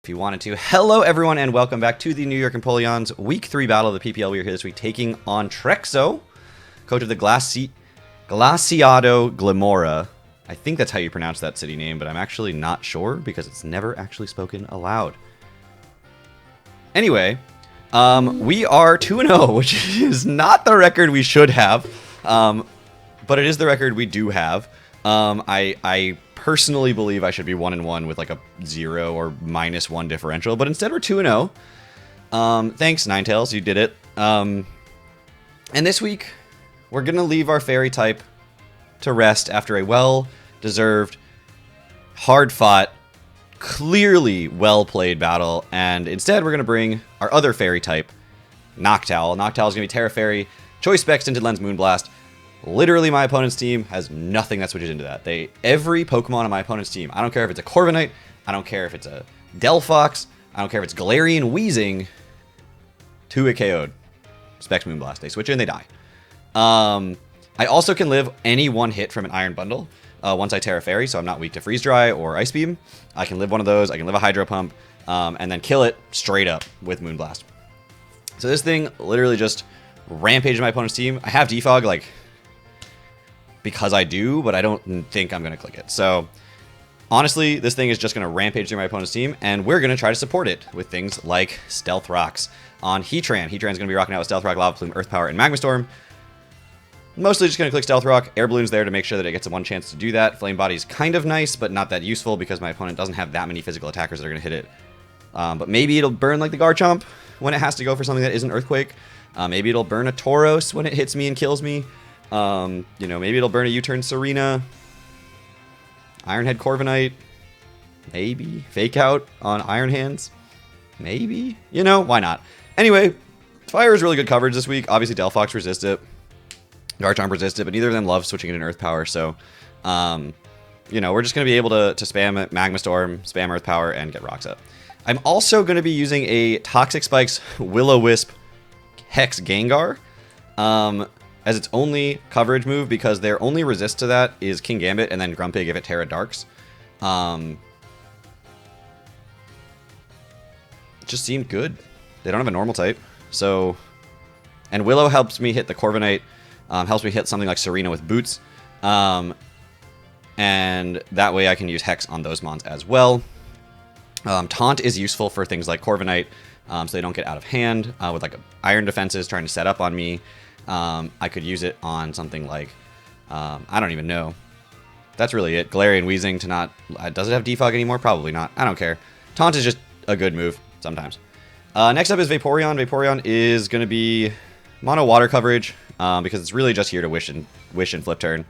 If you wanted to. Hello, everyone, and welcome back to the New York Empoleon's Week 3 battle of the PPL. We are here this week taking on Trexo, coach of the Glaseado Glimmora. I think that's how you pronounce that city name, but I'm actually not sure because it's never actually spoken aloud. Anyway, we are 2-0, which is not the record we should have, but it is the record we do have. I personally believe I should be 1-1 with like a 0 or -1 differential, but instead we're 2-0. Thanks, Ninetales, you did it. And this week, we're going to leave our fairy type to rest after a well-deserved, hard-fought, clearly well-played battle, and instead we're going to bring our other fairy type, Noctowl. Noctowl is going to be Tera Fairy, Choice Specs into Lens Moonblast. Literally, my opponent's team has nothing that switches into that. Every Pokemon on my opponent's team, I don't care if it's a Corviknight, I don't care if it's a Delphox, I don't care if it's Galarian Weezing, 2-hit KO'd. Specs Moonblast. They switch in, they die. I also can live any one hit from an Iron Bundle once I Tera Fairy, so I'm not weak to Freeze Dry or Ice Beam. I can live one of those, I can live a Hydro Pump, and then kill it straight up with Moonblast. So this thing literally just rampages my opponent's team. I have Defog, like, because I do, but I don't think I'm going to click it. So, honestly, this thing is just going to rampage through my opponent's team, and we're going to try to support it with things like Stealth Rocks on Heatran. Heatran's going to be rocking out with Stealth Rock, Lava Plume, Earth Power, and Magma Storm. Mostly just going to click Stealth Rock. Air Balloon's there to make sure that it gets a one chance to do that. Flame Body's kind of nice, but not that useful because my opponent doesn't have that many physical attackers that are going to hit it. But maybe it'll burn like the Garchomp when it has to go for something that isn't Earthquake. Maybe it'll burn a Tauros when it hits me and kills me. You know, maybe it'll burn a U-turn Serena. Ironhead Corviknight. Maybe. Fake Out on Iron Hands. Maybe. You know, why not? Anyway, Fire is really good coverage this week. Obviously, Delphox resists it. Garchomp resists it, but neither of them love switching it in Earth Power, so, you know, we're just going to be able to spam Magma Storm, spam Earth Power, and get rocks up. I'm also going to be using a Toxic Spikes Will-O-Wisp Hex Gengar, as its only coverage move, because their only resist to that is King Gambit and then Grumpig if it Tera Darks. It just seemed good. They don't have a normal type, so... And Willow helps me hit the Corviknight, helps me hit something like Serena with Boots, and that way I can use Hex on those mons as well. Taunt is useful for things like Corviknight, so they don't get out of hand, with like Iron Defenses trying to set up on me. I could use it on something like, I don't even know. That's really it. Galarian Weezing to not... does it have Defog anymore? Probably not. I don't care. Taunt is just a good move sometimes. Next up is Vaporeon. Vaporeon is going to be mono water coverage, because it's really just here to wish and flip turn.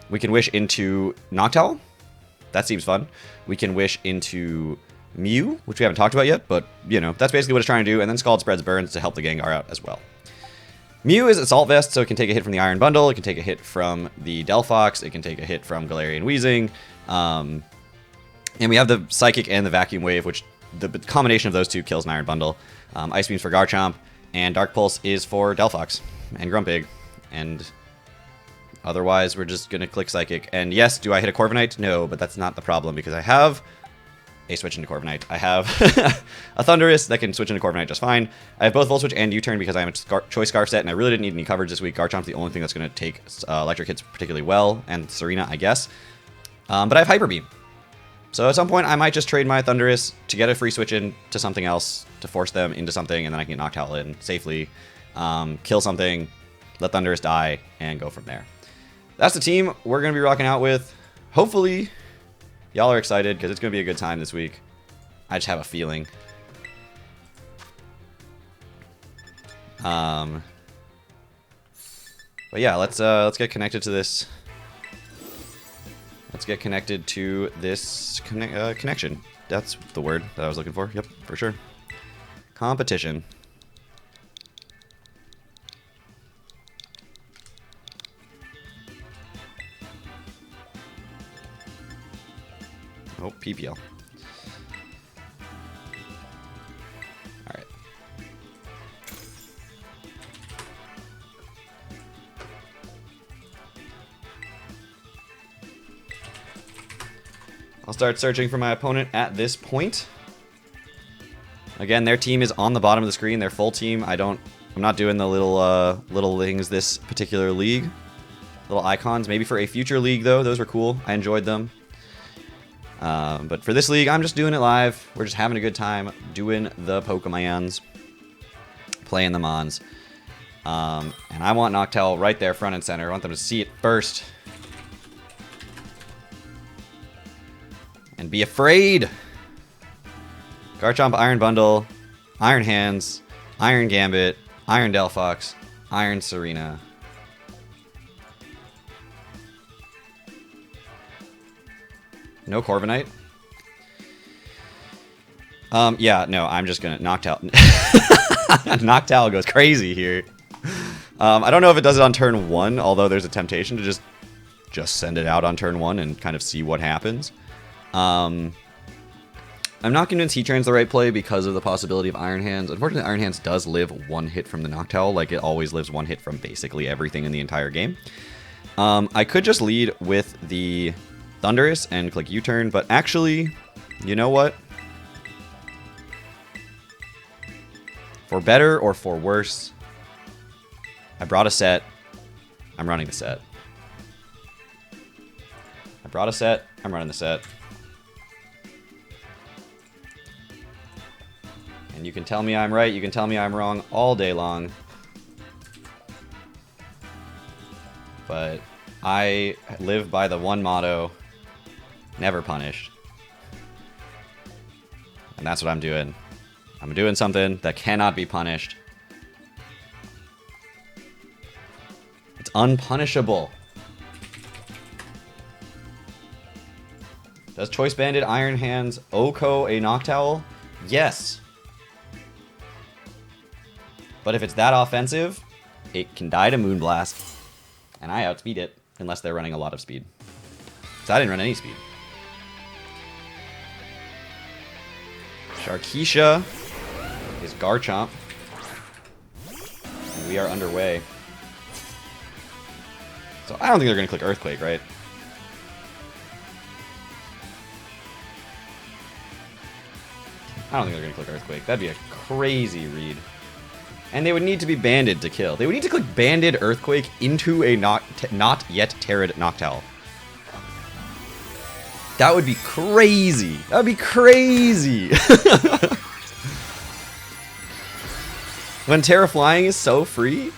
We can wish into Noctowl. That seems fun. We can wish into Mew, which we haven't talked about yet, but, you know, that's basically what it's trying to do, and then Scald Spreads Burns to help the Gengar out as well. Mew is Assault Vest, so it can take a hit from the Iron Bundle, it can take a hit from the Delphox, it can take a hit from Galarian Weezing, and we have the Psychic and the Vacuum Wave, which the combination of those two kills an Iron Bundle. Ice Beam's for Garchomp, and Dark Pulse is for Delphox and Grumpig, and otherwise we're just going to click Psychic. And yes, do I hit a Corviknight? No, but that's not the problem, because I have a switch into Corviknight. I have a Thundurus that can switch into Corviknight just fine. I have both Volt Switch and U-turn because I'm a Choice Scarf set, and I really didn't need any coverage this week. Garchomp's the only thing that's going to take electric hits particularly well, and Serena, I guess. But I have Hyper Beam. So at some point, I might just trade my Thundurus to get a free switch in to something else, to force them into something, and then I can get Noctowl in safely, kill something, let Thundurus die, and go from there. That's the team we're going to be rocking out with. Hopefully, y'all are excited, because it's going to be a good time this week. I just have a feeling. But yeah, let's get connected to this. Let's get connected to this connection. That's the word that I was looking for. Yep, for sure. Competition. Oh, PPL. Alright. I'll start searching for my opponent at this point. Again, their team is on the bottom of the screen. Their full team. I'm not doing the little things this particular league. Little icons. Maybe for a future league though. Those were cool. I enjoyed them. But for this league, I'm just doing it live. We're just having a good time doing the Pokemons, playing the Mons. And I want Noctowl right there, front and center. I want them to see it first. And be afraid. Garchomp, Iron Bundle, Iron Hands, Iron Gambit, Iron Delphox, Iron Serena. No Corviknight. Yeah, no, I'm just gonna Noctowl. Noctowl goes crazy here. I don't know if it does it on turn 1, although there's a temptation to just send it out on turn 1 and kind of see what happens. I'm not convinced Heatran's the right play because of the possibility of Iron Hands. Unfortunately, Iron Hands does live 1 hit from the Noctowl, like it always lives 1 hit from basically everything in the entire game. I could just lead with the Thundurus and click U-turn, but actually, you know what? For better or for worse, I brought a set. I'm running the set. I brought a set. I'm running the set. And you can tell me I'm right, you can tell me I'm wrong all day long. But I live by the one motto, never punished. And that's what I'm doing. I'm doing something that cannot be punished. It's unpunishable. Does Choice Banded Iron Hands Oko a Noctowl? Yes. But if it's that offensive, it can die to Moonblast. And I outspeed it, unless they're running a lot of speed. So I didn't run any speed. Sharkeisha is Garchomp. And we are underway. So I don't think they're going to click Earthquake, right? I don't think they're going to click Earthquake. That'd be a crazy read. And they would need to be banded to kill. They would need to click banded Earthquake into a not yet terra'd Noctowl. That would be crazy. That would be crazy. When Terra Flying is so free,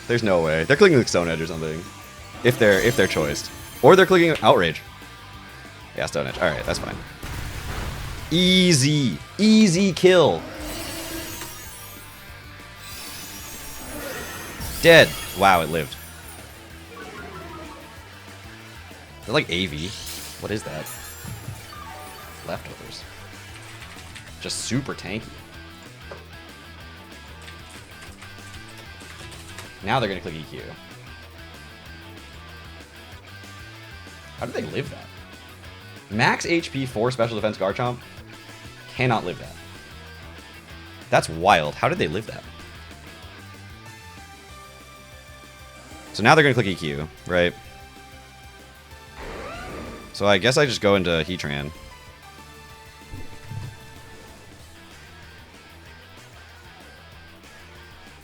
there's no way. They're clicking like Stone Edge or something. If they're choiced. Or they're clicking Outrage. Yeah, Stone Edge. Alright, that's fine. Easy. Easy kill. Dead. Wow, it lived. They're like AV. What is that? Leftovers. Just super tanky. Now they're gonna click EQ. How did they live that? Max HP 4 special defense Garchomp cannot live that. That's wild. How did they live that? So now they're going to click EQ, right? So I guess I just go into Heatran.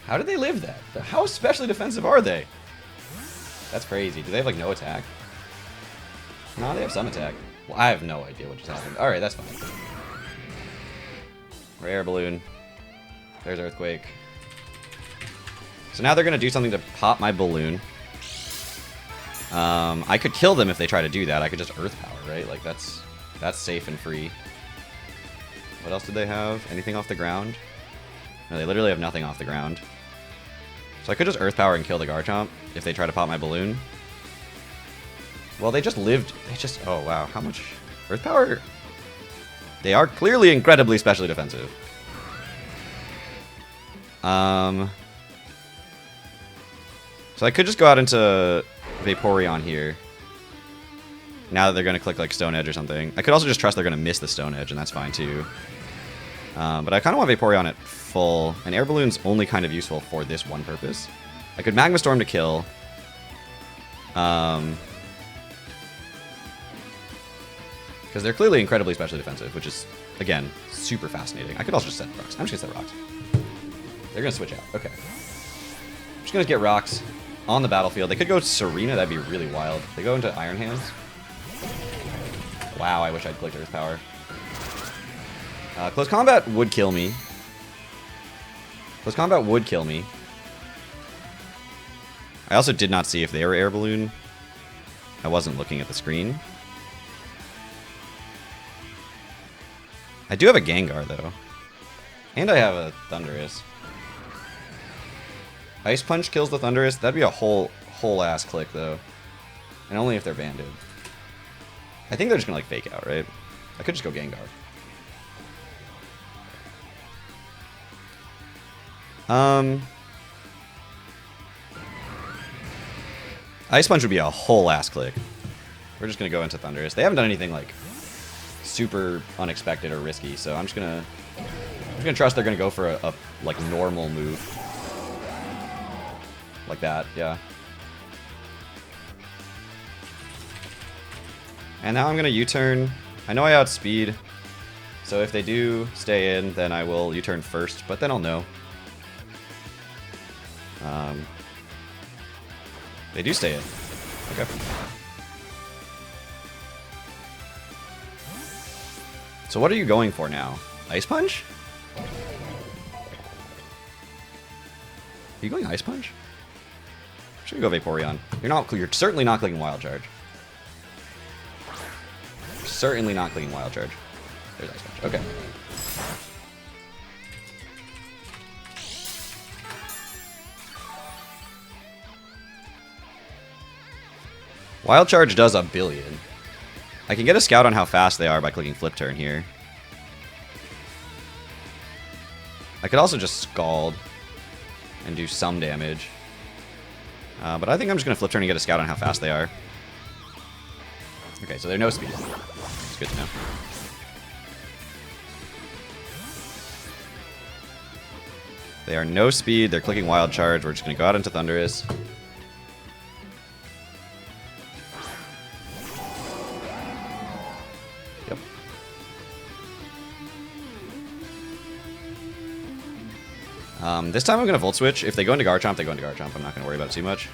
How did they live that? How specially defensive are they? That's crazy. Do they have like no attack? No, they have some attack. Well, I have no idea what just happened. Alright, that's fine. Rare Balloon. There's Earthquake. So now they're going to do something to pop my balloon. I could kill them if they try to do that. I could just Earth Power, right? Like, that's safe and free. What else did they have? Anything off the ground? No, they literally have nothing off the ground. So I could just Earth Power and kill the Garchomp if they try to pop my balloon. Well, they just lived... Oh, wow. How much Earth Power? They are clearly incredibly specially defensive. So I could just go out into Vaporeon here. Now that they're going to click like Stone Edge or something. I could also just trust they're going to miss the Stone Edge, and that's fine too. But I kind of want Vaporeon at full. And Air Balloon's only kind of useful for this one purpose. I could Magma Storm to kill. Because they're clearly incredibly specially defensive, which is, again, super fascinating. I could also just set rocks. I'm just going to set rocks. They're going to switch out. Okay. I'm just going to get rocks on the battlefield. They could go Serena. That'd be really wild. They go into Iron Hands. Wow, I wish I'd clicked Earth Power. Close combat would kill me. Close combat would kill me. I also did not see if they were Air Balloon. I wasn't looking at the screen. I do have a Gengar, though. And I have a Thundurus. Ice Punch kills the Thundurus. That'd be a whole ass click, though. And only if they're banded. I think they're just gonna, like, fake out, right? I could just go Gengar. Ice Punch would be a whole ass click. We're just gonna go into Thundurus. They haven't done anything, like, super unexpected or risky, so I'm just gonna trust they're gonna go for a like normal move. Like that, yeah. And now I'm gonna U-turn. I know I outspeed, so if they do stay in, then I will U-turn first, but then I'll know. They do stay in. Okay. So what are you going for now? Ice Punch? Are you going Ice Punch? I'm just gonna go Vaporeon. You're certainly not clicking Wild Charge. You're certainly not clicking Wild Charge. There's Ice Punch. Okay. Wild Charge does a billion. I can get a scout on how fast they are by clicking Flip Turn here. I could also just Scald and do some damage. But I think I'm just going to Flip Turn and get a scout on how fast they are. Okay, so they're no speed. It's good to know. They are no speed. They're clicking Wild Charge. We're just going to go out into Thundurus. This time I'm going to Volt Switch. If they go into Garchomp, they go into Garchomp. I'm not going to worry about it too much.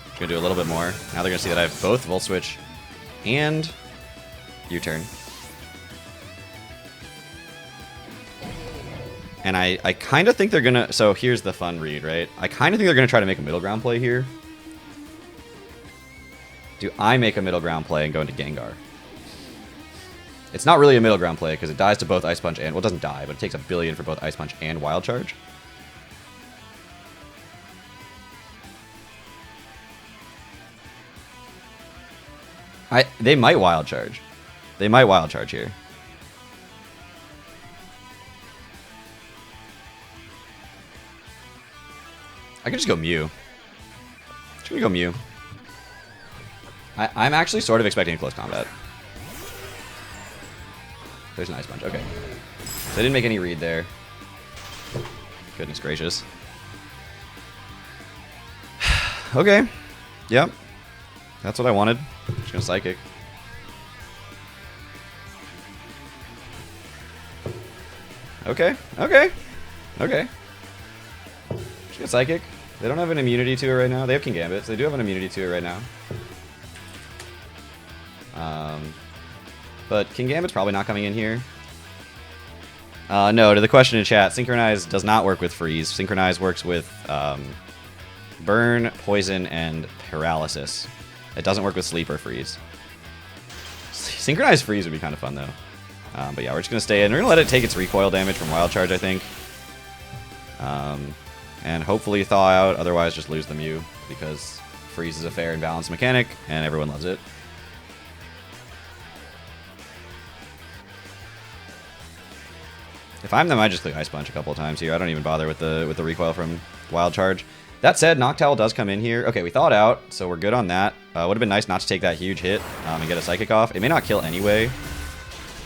I'm going to do a little bit more. Now they're going to see that I have both Volt Switch and U-turn. And I kind of think they're going to... So here's the fun read, right? I kind of think they're going to try to make a middle ground play here. Do I make a middle ground play and go into Gengar? It's not really a middle ground play because it dies to both Ice Punch and... Well, it doesn't die, but it takes a billion for both Ice Punch and Wild Charge. They might Wild Charge. They might Wild Charge here. I could just go Mew. Just gonna go Mew. I'm actually sort of expecting a close combat. There's an Ice Punch. Okay. So I didn't make any read there. Goodness gracious. Okay. Yep. That's what I wanted. Just gonna Psychic. Okay. Okay. Okay. Just gonna Psychic. They don't have an immunity to it right now. They have King Gambit, so they do have an immunity to it right now. But King Gambit's probably not coming in here. No, to the question in chat, Synchronize does not work with Freeze. Synchronize works with Burn, Poison, and Paralysis. It doesn't work with Sleep or Freeze. Synchronize Freeze would be kind of fun, though. But yeah, we're just going to stay in. We're going to let it take its recoil damage from Wild Charge, I think. And hopefully thaw out, otherwise just lose the Mew, because Freeze is a fair and balanced mechanic, and everyone loves it. If I'm them, I just click Ice Punch a couple of times here. I don't even bother with the recoil from Wild Charge. That said, Noctowl does come in here. Okay, we thawed out, so we're good on that. Would have been nice not to take that huge hit and get a Psychic off. It may not kill anyway.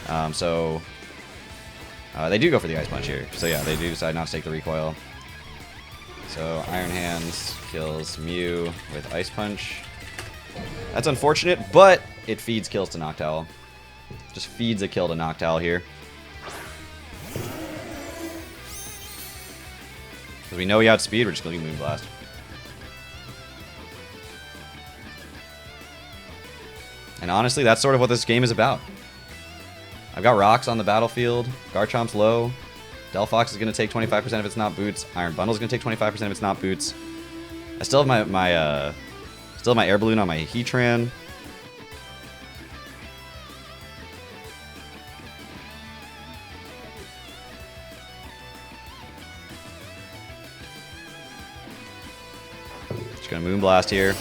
They do go for the Ice Punch here. So yeah, they do decide not to take the recoil. So Iron Hands kills Mew with Ice Punch. That's unfortunate, but it feeds kills to Noctowl. Just feeds a kill to Noctowl here. Because we know he outspeed, we're just going to Moonblast. And honestly, that's sort of what this game is about. I've got rocks on the battlefield. Garchomp's low. Delphox is going to take 25% if it's not boots. Iron Bundle is going to take 25% if it's not boots. I still have my air balloon on my Heatran. Just gonna Moonblast here.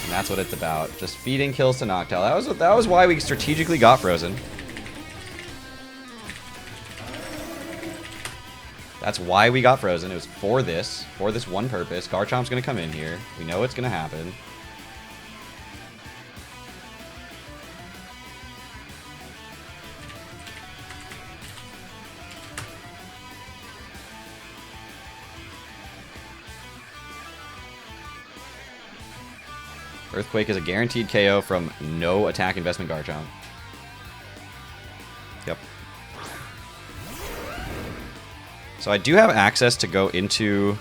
And that's what it's about. Just feeding kills to Noctowl. That was why we strategically got Frozen. That's why we got Frozen. It was for this one purpose. Garchomp's gonna come in here. We know what's gonna happen. Earthquake is a guaranteed KO from no attack investment Garchomp. Yep. So I do have access to go into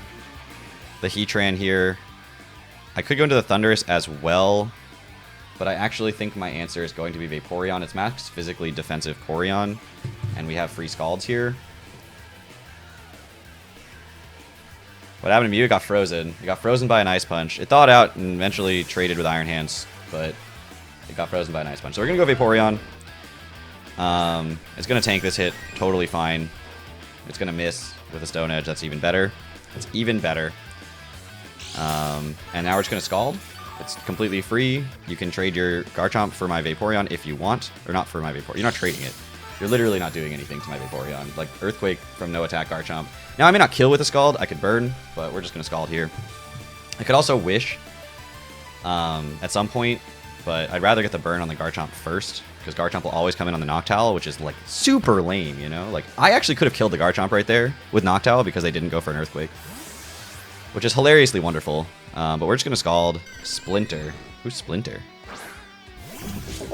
the Heatran here. I could go into the Thundurus as well, but I actually think my answer is going to be Vaporeon. It's max physically defensive Porygon, and we have free Scalds here. What happened to Mew? It got frozen. It got frozen by an Ice Punch. It thawed out and eventually traded with Iron Hands, but it got frozen by an Ice Punch. So we're going to go Vaporeon. It's going to tank this hit totally fine. It's going to miss with a Stone Edge. That's even better. That's even better. And now we're just going to Scald. It's completely free. You can trade your Garchomp for my Vaporeon if you want. Or not for my Vaporeon. You're not trading it. You're literally not doing anything to my Vaporeon. Like Earthquake from no attack Garchomp. Now I may not kill with a Scald. I could burn, but we're just going to Scald here. I could also Wish at some point, but I'd rather get the burn on the Garchomp first, because Garchomp will always come in on the Noctowl, which is like super lame, you know? Like I actually could have killed the Garchomp right there with Noctowl because they didn't go for an Earthquake, which is hilariously wonderful. But we're just going to Scald. Splinter. Who's Splinter?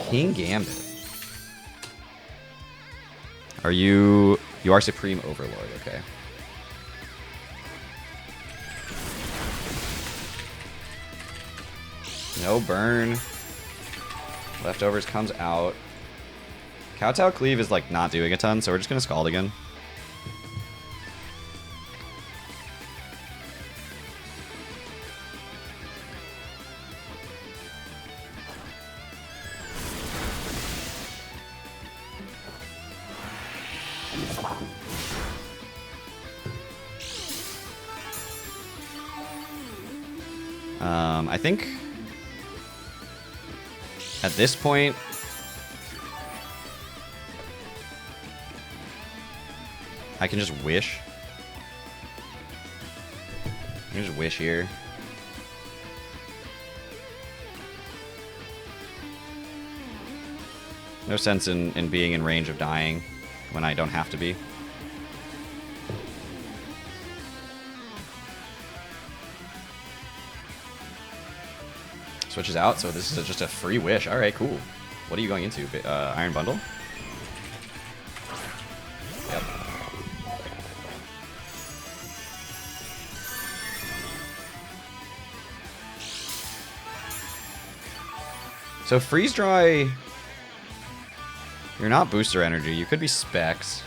King Gambit. You are Supreme Overlord, okay. No burn. Leftovers comes out. Kowtow Cleave is like not doing a ton, so we're just gonna Scald again. I think at this point, I can just Wish. I can just Wish here. No sense in being in range of dying when I don't have to be. Switches out, so this is just a free Wish. Alright, cool. What are you going into? Iron Bundle? Yep. So Freeze Dry... You're not Booster Energy. You could be Specs.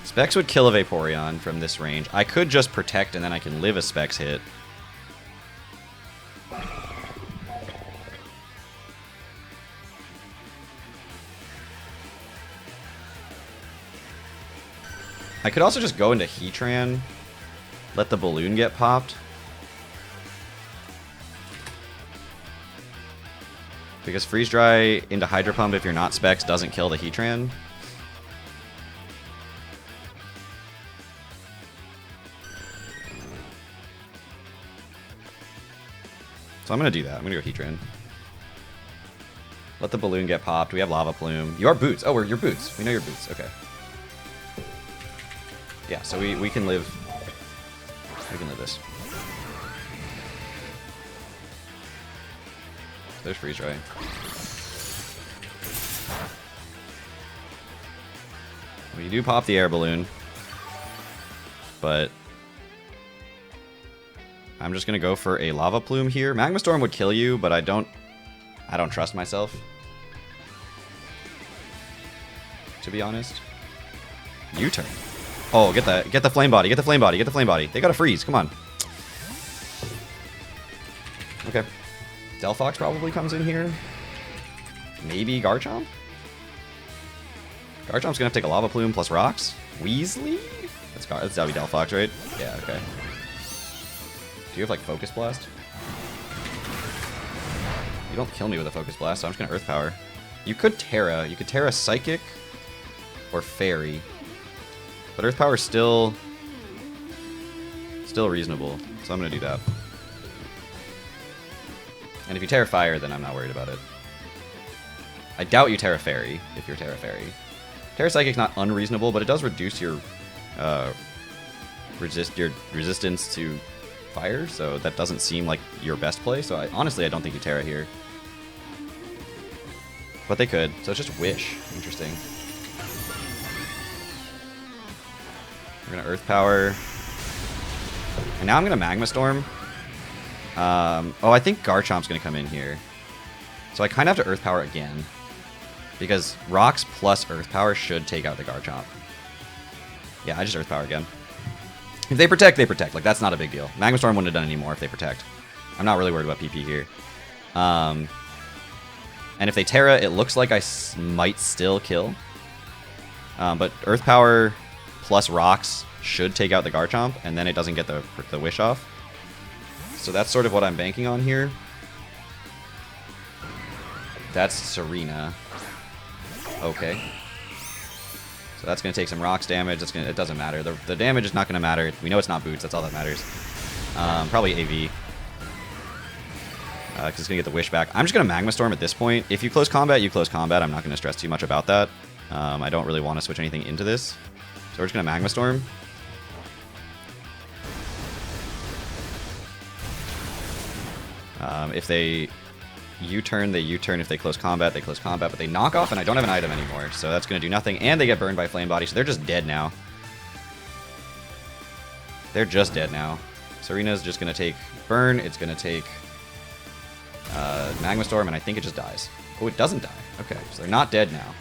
Specs would kill a Vaporeon from this range. I could just Protect and then I can live a Specs hit. I could also just go into Heatran, let the balloon get popped. Because Freeze Dry into Hydro Pump if you're not Specs doesn't kill the Heatran. So I'm going to do that. I'm going to go Heatran. Let the balloon get popped. We have Lava Plume. You are Boots. Oh, you're Boots. We know you're Boots. Okay. Yeah, so we can live... We can live this. There's Freeze Ray. We do pop the air balloon, but I'm just gonna go for a lava plume here. Magma Storm would kill you, but I don't trust myself, to be honest. U-turn. Oh, get the flame body, get the flame body, get the flame body. They gotta freeze. Come on. Okay. Delphox probably comes in here. Maybe Garchomp? Garchomp's gonna have to take a lava plume plus rocks. Weasley? That's gotta be Delphox, right? Yeah, okay. Do you have like Focus Blast? You don't kill me with a Focus Blast, so I'm just gonna Earth Power. You could Tera. You could Tera Psychic or Fairy. But Earth Power is still reasonable, so I'm gonna do that. And if you Tera Fire, then I'm not worried about it. I doubt you Tera Fairy if you're Tera Fairy. Tera Psychic's not unreasonable, but it does reduce your resistance to fire, so that doesn't seem like your best play. So honestly, I don't think you Tera here. But they could, so it's just Wish. Interesting. We're gonna Earth Power. And now I'm gonna Magma Storm. Oh, I think Garchomp's gonna come in here. So I kind of have to Earth Power again. Because Rocks plus Earth Power should take out the Garchomp. Yeah, I just Earth Power again. If they protect, they protect. Like, that's not a big deal. Magma Storm wouldn't have done any more if they protect. I'm not really worried about PP here. And if they Tera, it looks like I might still kill. But Earth Power plus Rocks should take out the Garchomp, and then it doesn't get the Wish off. So that's sort of what I'm banking on here. That's Serena. Okay. So that's going to take some Rocks damage. It doesn't matter. The damage is not going to matter. We know it's not Boots. That's all that matters. Probably AV. Because it's going to get the Wish back. I'm just going to Magma Storm at this point. If you close combat, you close combat. I'm not going to stress too much about that. I don't really want to switch anything into this. So we're just going to Magma Storm. If they U-turn, they U-turn. If they close combat, they close combat. But they knock off, and I don't have an item anymore. So that's going to do nothing. And they get burned by Flame Body, so they're just dead now. They're just dead now. Serena's just going to take Burn. It's going to take Magma Storm, and I think it just dies. Oh, it doesn't die. Okay, so they're not dead now.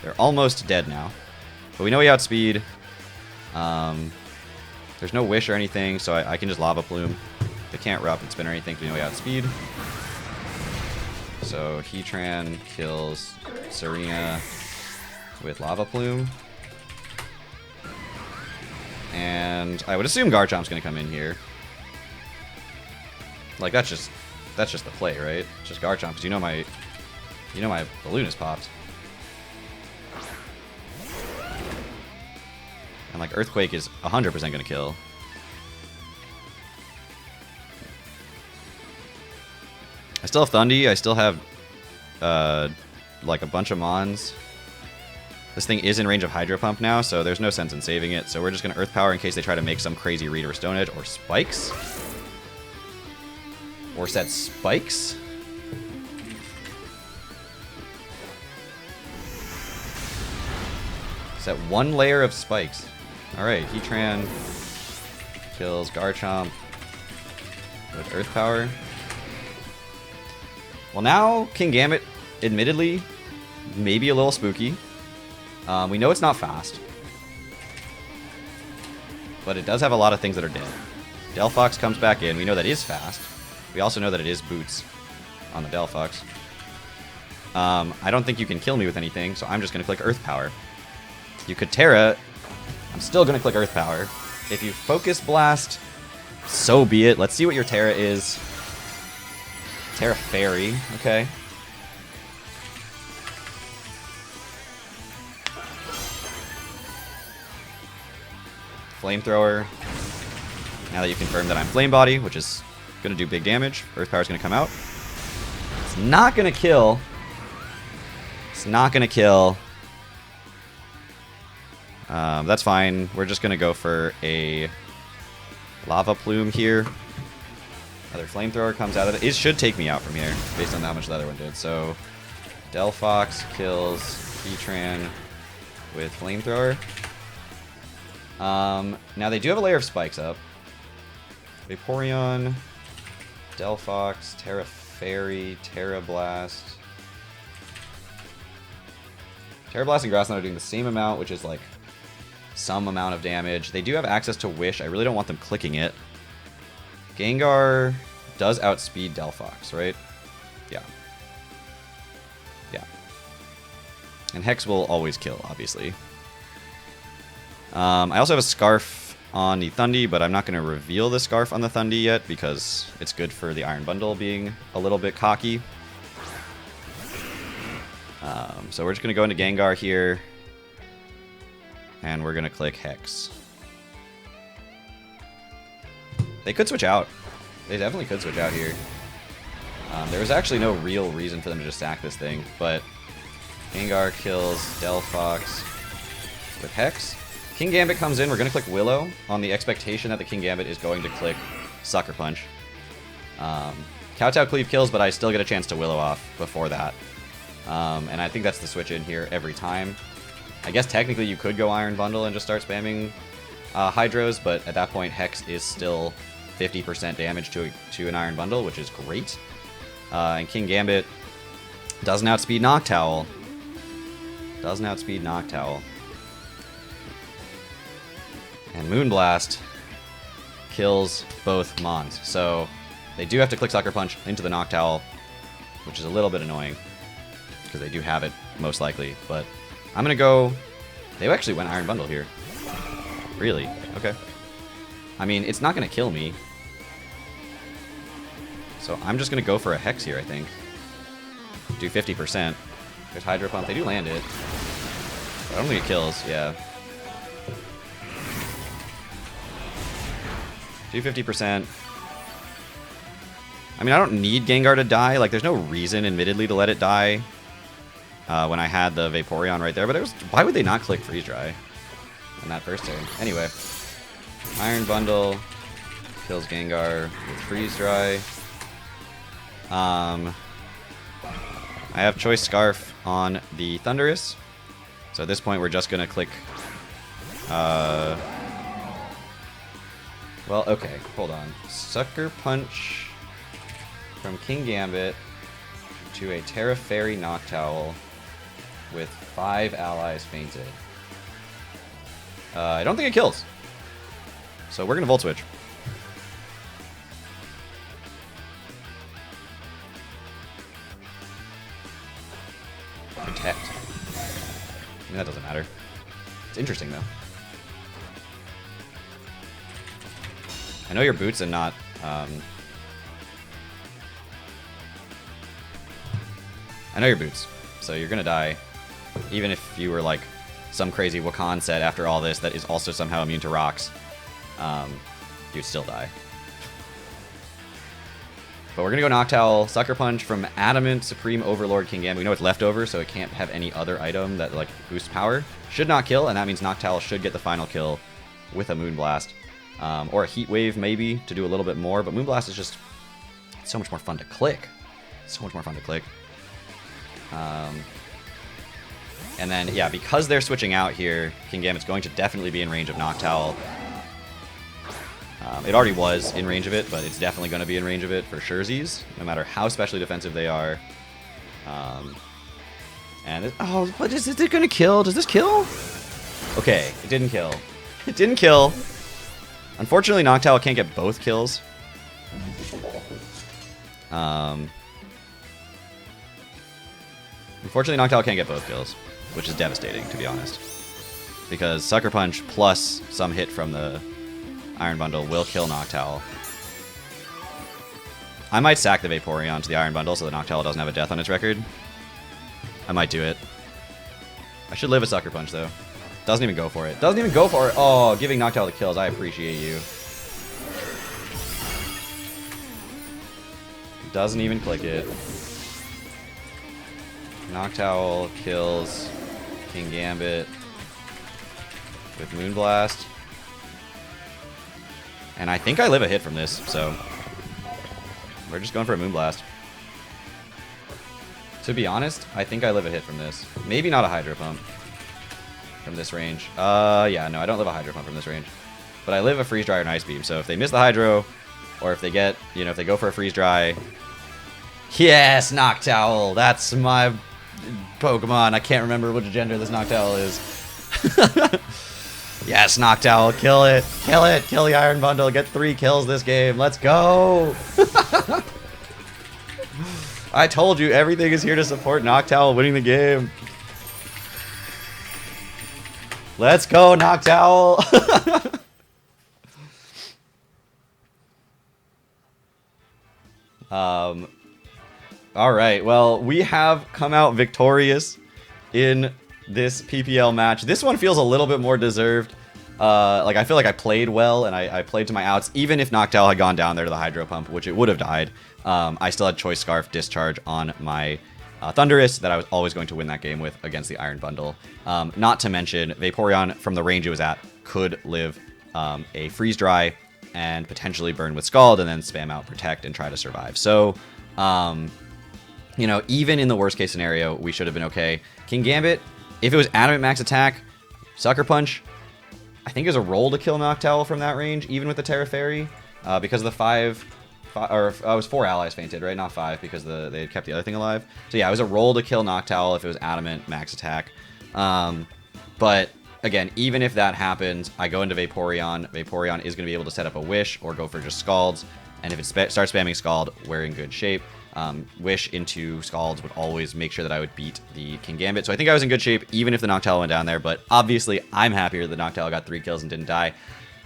They're almost dead now. But we know we outspeed. There's no Wish or anything, so I can just Lava Plume. They can't Rough and Spin or anything, we know we outspeed. So Heatran kills Serena with Lava Plume. And I would assume Garchomp's going to come in here. Like, that's just the play, right? It's just Garchomp, because you know my balloon is popped. And like Earthquake is 100% going to kill. I still have Thundy. I still have like a bunch of Mons. This thing is in range of Hydro Pump now, so there's no sense in saving it. So we're just going to Earth Power in case they try to make some crazy read or Stone Edge or Spikes. Or set Spikes. Set one layer of Spikes. Alright, Heatran kills Garchomp with Earth Power. Well, now King Gambit, admittedly, maybe a little spooky. We know it's not fast. But it does have a lot of things that are dead. Delphox comes back in. We know that is fast. We also know that it is Boots on the Delphox. I don't think you can kill me with anything, so I'm just going to click Earth Power. You could Tera. I'm still going to click Earth Power. If you Focus Blast, so be it. Let's see what your Tera is. Tera Fairy. Okay. Flamethrower. Now that you confirmed that I'm Flame Body, which is going to do big damage, Earth Power is going to come out. It's not going to kill. It's not going to kill. That's fine. We're just going to go for a Lava Plume here. Another Flamethrower comes out of it. It should take me out from here, based on how much the other one did. So, Delphox kills Heatran with Flamethrower. Now they do have a layer of spikes up. Vaporeon, Delphox, Tera Fairy, Tera Blast. Tera Blast and Grass Knot are doing the same amount, which is like some amount of damage. They do have access to Wish. I really don't want them clicking it. Gengar does outspeed Delphox, right? Yeah. Yeah. And Hex will always kill, obviously. I also have a Scarf on the Thundy, but I'm not going to reveal the Scarf on the Thundy yet because it's good for the Iron Bundle being a little bit cocky. So we're just going to go into Gengar here, and we're going to click Hex. They could switch out. They definitely could switch out here. There was actually no real reason for them to just sack this thing, but Gengar kills Delphox with Hex. King Gambit comes in. We're going to click Willow on the expectation that the King Gambit is going to click Sucker Punch. Kowtow Cleave kills, but I still get a chance to Willow off before that. And I think that's the switch in here every time. I guess technically you could go Iron Bundle and just start spamming Hydros, but at that point Hex is still 50% damage to an Iron Bundle, which is great. And King Gambit doesn't outspeed Noctowl. Doesn't outspeed Noctowl. And Moonblast kills both Mons. So they do have to click Sucker Punch into the Noctowl, which is a little bit annoying because they do have it most likely. But I'm going to go... They actually went Iron Bundle here. Really? Okay. I mean, it's not going to kill me. So I'm just going to go for a Hex here, I think. Do 50%. There's Hydro Pump. They do land it. I don't think it kills, yeah. Do 50%. I mean, I don't need Gengar to die. Like, there's no reason, admittedly, to let it die when I had the Vaporeon right there. But it was, why would they not click Freeze Dry in that first turn? Anyway, Iron Bundle kills Gengar with Freeze Dry. I have Choice Scarf on the Thundurus. So at this point, we're just going to click... Well, okay, hold on. Sucker Punch from King Gambit to a Tera Fairy Noctowl with 5 allies fainted. I don't think it kills. So we're going to Volt Switch. Protect. I mean, that doesn't matter. It's interesting, though. I know your boots and not... I know your boots, so you're gonna die. Even if you were like some crazy Wakan set after all this that is also somehow immune to rocks, you'd still die. But we're gonna go Noctowl, Sucker Punch from Adamant, Supreme Overlord, King Gambit. We know it's leftover, so it can't have any other item that like boosts power. Should not kill, and that means Noctowl should get the final kill with a Moonblast. Or a Heat Wave, maybe, to do a little bit more. But Moonblast is just so much more fun to click. So much more fun to click. And then, yeah, because they're switching out here, King Gambit's going to definitely be in range of Noctowl. It already was in range of it, but it's definitely going to be in range of it for surezies, no matter how specially defensive they are. Oh, but is it going to kill? Does this kill? Okay, it didn't kill. It didn't kill. Unfortunately, Noctowl can't get both kills. Unfortunately, Noctowl can't get both kills, which is devastating, to be honest. Because Sucker Punch plus some hit from the Iron Bundle will kill Noctowl. I might sack the Vaporeon to the Iron Bundle so that Noctowl doesn't have a death on its record. I might do it. I should live a Sucker Punch, though. Doesn't even go for it. Doesn't even go for it. Oh, giving Noctowl the kills. I appreciate you. Doesn't even click it. Noctowl kills King Gambit. with Moonblast. And I think I live a hit from this, so we're just going for a Moonblast. To be honest, I think I live a hit from this. Maybe not a Hydro Pump from this range. Yeah, no, I don't live a Hydro Pump from this range. But I live a Freeze Dry or an Ice Beam, so if they miss the Hydro, or if they get, you know, if they go for a Freeze Dry... Yes, Noctowl! That's my Pokemon. I can't remember which gender this Noctowl is. Yes, Noctowl, kill it! Kill it! Kill the Iron Bundle, get 3 kills this game, let's go! I told you, everything is here to support Noctowl winning the game. Let's go, Noctowl! Alright, well, we have come out victorious in this PPL match. This one feels a little bit more deserved. Like, I feel like I played well, and I played to my outs. Even if Noctowl had gone down there to the Hydro Pump, which it would have died, I still had Choice Scarf Discharge on my Thundurus that I was always going to win that game with against the Iron Bundle. Not to mention, Vaporeon, from the range it was at, could live a Freeze Dry and potentially burn with Scald and then spam out Protect and try to survive. So, you know, even in the worst case scenario, we should have been okay. King Gambit, if it was Adamant Max Attack, Sucker Punch, I think is a roll to kill Noctowl from that range, even with the Tera Fairy, because of the it was 4 allies fainted, right? Not 5, because they had kept the other thing alive. So yeah, it was a roll to kill Noctowl if it was Adamant Max Attack. But again, even if that happens, I go into Vaporeon. Vaporeon is going to be able to set up a Wish or go for just Scalds, and if it starts spamming Scald, we're in good shape. Wish into Scalds would always make sure that I would beat the King Gambit. So I think I was in good shape, even if the Noctowl went down there. But obviously, I'm happier that Noctowl got 3 kills and didn't die.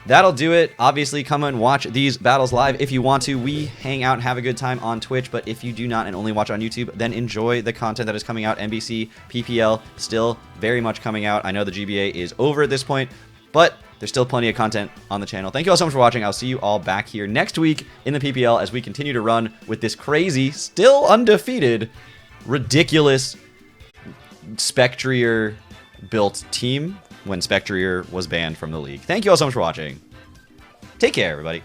That'll do it. Obviously, come and watch these battles live if you want to. We hang out and have a good time on Twitch. But if you do not and only watch on YouTube, then enjoy the content that is coming out. NBC, PPL, still very much coming out. I know the GBA is over at this point, but there's still plenty of content on the channel. Thank you all so much for watching. I'll see you all back here next week in the PPL as we continue to run with this crazy, still undefeated, ridiculous Spectrier-built team when Spectrier was banned from the league. Thank you all so much for watching. Take care, everybody.